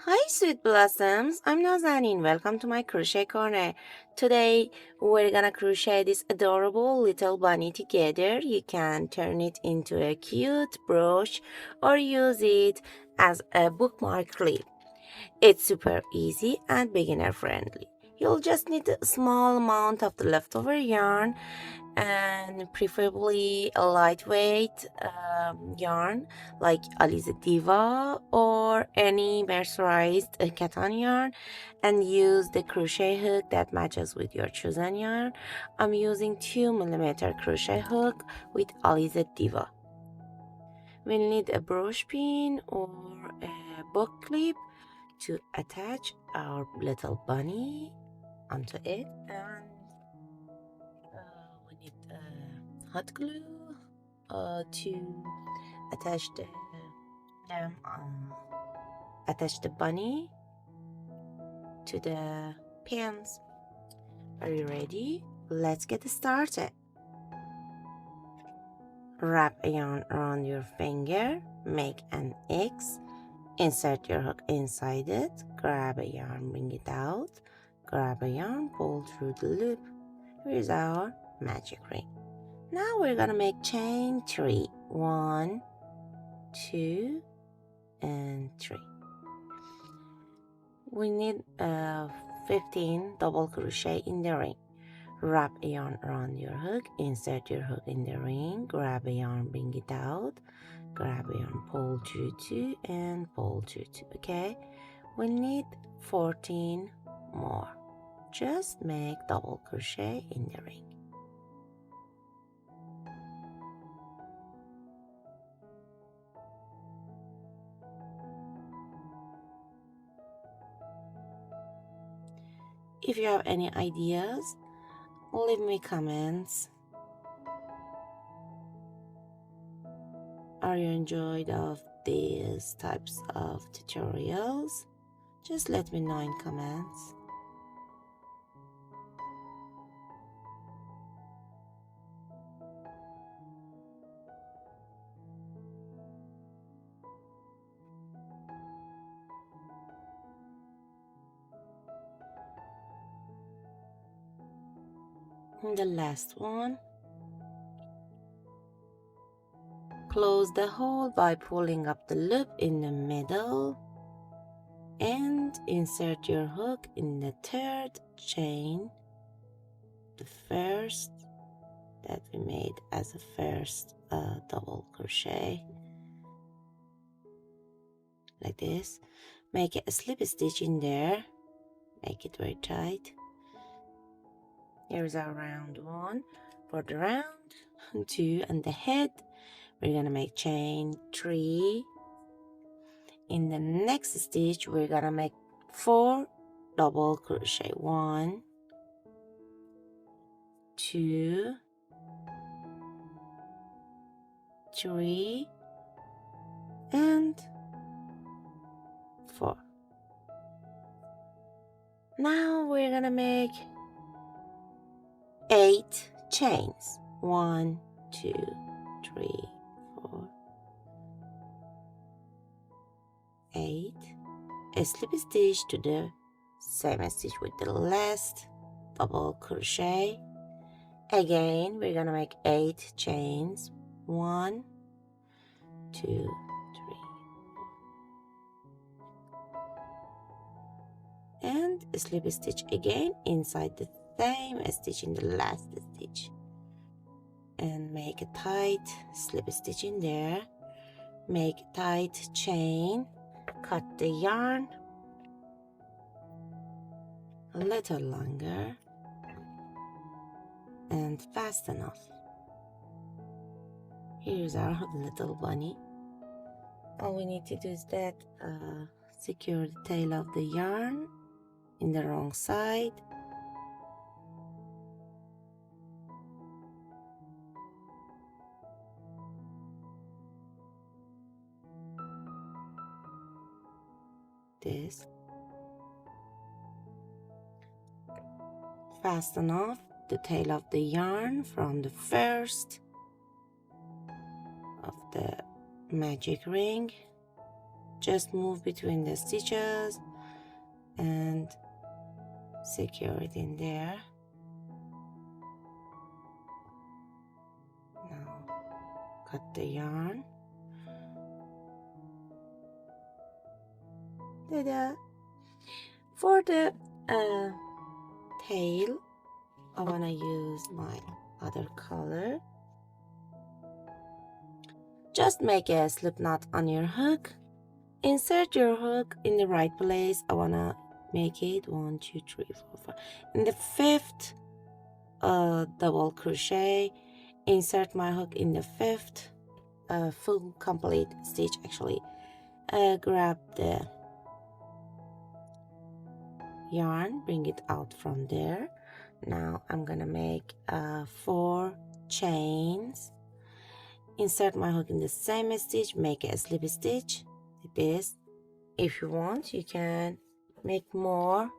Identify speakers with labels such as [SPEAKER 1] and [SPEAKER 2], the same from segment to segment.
[SPEAKER 1] Hi, sweet blossoms. I'm Nazanin. Welcome to my crochet corner. Today, we're gonna crochet this adorable little bunny together. You can turn it into a cute brooch or use it as a bookmark clip. It's super easy and beginner friendly. You'll just need a small amount of the leftover yarn and preferably a lightweight yarn like Alize Diva or any mercerized cotton yarn, and use the crochet hook that matches with your chosen yarn. I'm using 2mm crochet hook with Alize Diva. We'll need a brush pin or a book clip to attach our little bunny onto it, and we need hot glue to attach them attach the bunny to the pins. Are you ready? Let's get started. Wrap a yarn around your finger, make an X, insert your hook inside it, grab a yarn, bring it out, grab a yarn, pull through the loop. Here's our magic ring. Now we're gonna make chain 3. 1, 2, and 3. We need 15 double crochet in the ring. Wrap a yarn around your hook, insert your hook in the ring, grab a yarn, bring it out, grab a yarn, pull through 2 and pull through 2. Okay, we need 14 more. Just make double crochet in the ring. If you have any ideas, leave me comments. Are you enjoyed of these types of tutorials? Just let me know in comments. And the last one. Close the hole by pulling up the loop in the middle and insert your hook in the third chain, the first that we made as a first double crochet, like this. Make a slip stitch in there, make it very tight. Here's our round 1. For the round 2 and the head, we're gonna make chain 3. In the next stitch, we're gonna make 4 double crochet. 1, 2, 3, and 4. Now we're gonna make 8 chains. 1, 2, 3, 4, 8. A slip stitch to the same stitch with the last double crochet. Again, we're gonna make 8 chains. 1, 2, 3, 4. And a slip stitch again inside the same stitch in the last stitch. And make a tight slip stitch in there. Make a tight chain. Cut the yarn a little longer and fasten off. Here's our little bunny. All we need to do is that secure the tail of the yarn in the wrong side. This. Fasten off the tail of the yarn from the first of the magic ring just move between the stitches and secure it in there. Now cut the yarn. Ta-da! For the tail, I want to use my other color. Just make a slip knot on your hook. Insert your hook in the right place. I want to make it 1, 2, 3, 4, 5. In the 5th double crochet, insert my hook in the 5th full complete stitch. Actually, grab the yarn, bring it out from there. Now I'm gonna make 4 chains. Insert my hook in the same stitch, make a slip stitch like this. If you want, you can make more.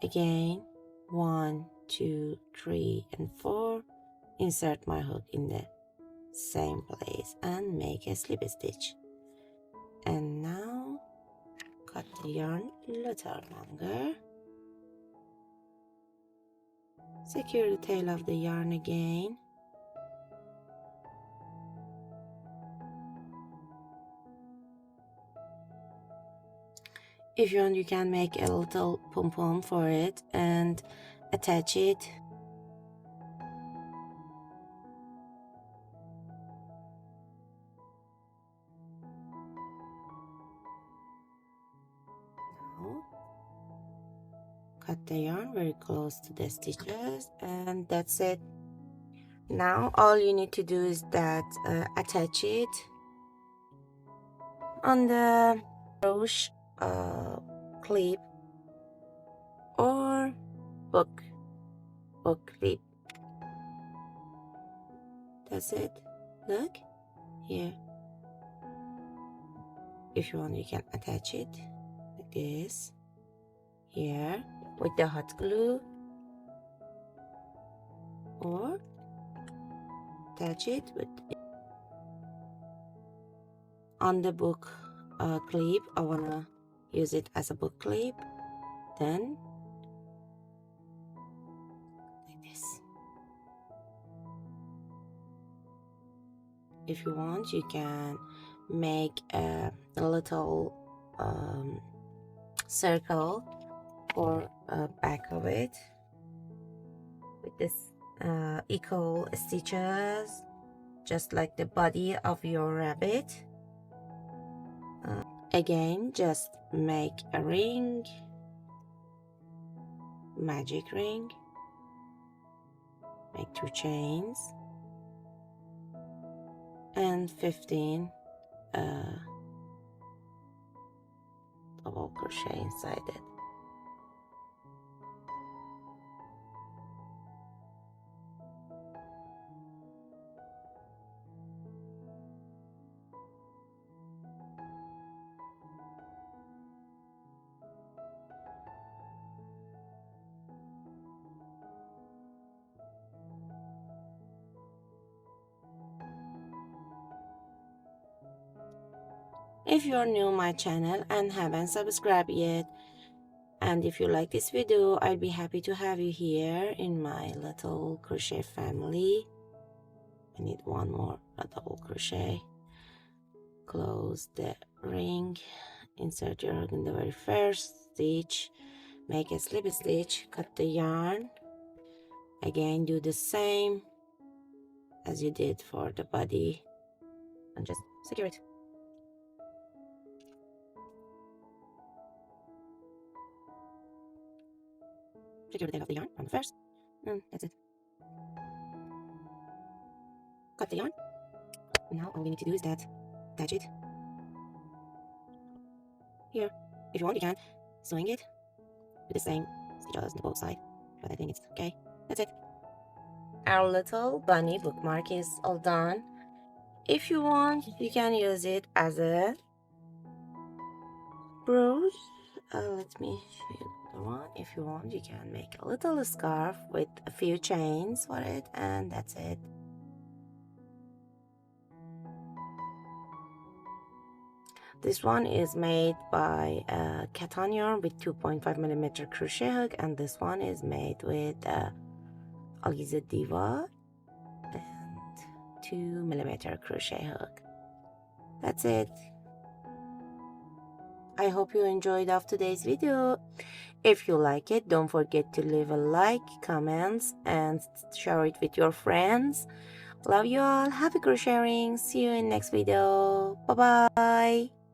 [SPEAKER 1] Again, 1, 2, 3, and 4. Insert my hook in the same place and make a slip stitch. And now cut the yarn a little longer. Secure the tail of the yarn again. If you want, you can make a little pom-pom for it and attach it. Now, cut the yarn very close to the stitches, and that's it. Now all you need to do is that attach it on the crochet clip or book clip. That's it. Look here. If you want, you can attach it like this here with the hot glue, or attach it with on the book clip. I wanna use it as a book clip, then like this. If you want, you can make a little circle for back of it with this equal stitches, just like the body of your rabbit. Again, just make a ring, magic ring, make 2 chains and 15 double crochet inside it. If you're new to my channel and haven't subscribed yet, and if you like this video, I'll be happy to have you here in my little crochet family. I need 1 more double crochet. Close the ring, insert your hook in the very first stitch, make a slip stitch, cut the yarn. Again, do the same as you did for the body and just secure it. Secure the tail of the yarn on the first, and that's it. Cut the yarn. Now all we need to do is that attach it here. If you want, you can swing it with the same stitches on both sides, but I think it's okay. That's it. Our little bunny bookmark is all done. If you want, you can use it as a brooch. Let me show you the one. If you want, you can make a little scarf with a few chains for it, and that's it. This one is made by cotton yarn with 2.5mm crochet hook, and this one is made with Alize Diva and 2mm crochet hook. That's it. I hope you enjoyed of today's video. If you like it, don't forget to leave a like, comments, and share it with your friends. Love you all. Happy crocheting. See you in next video. Bye bye.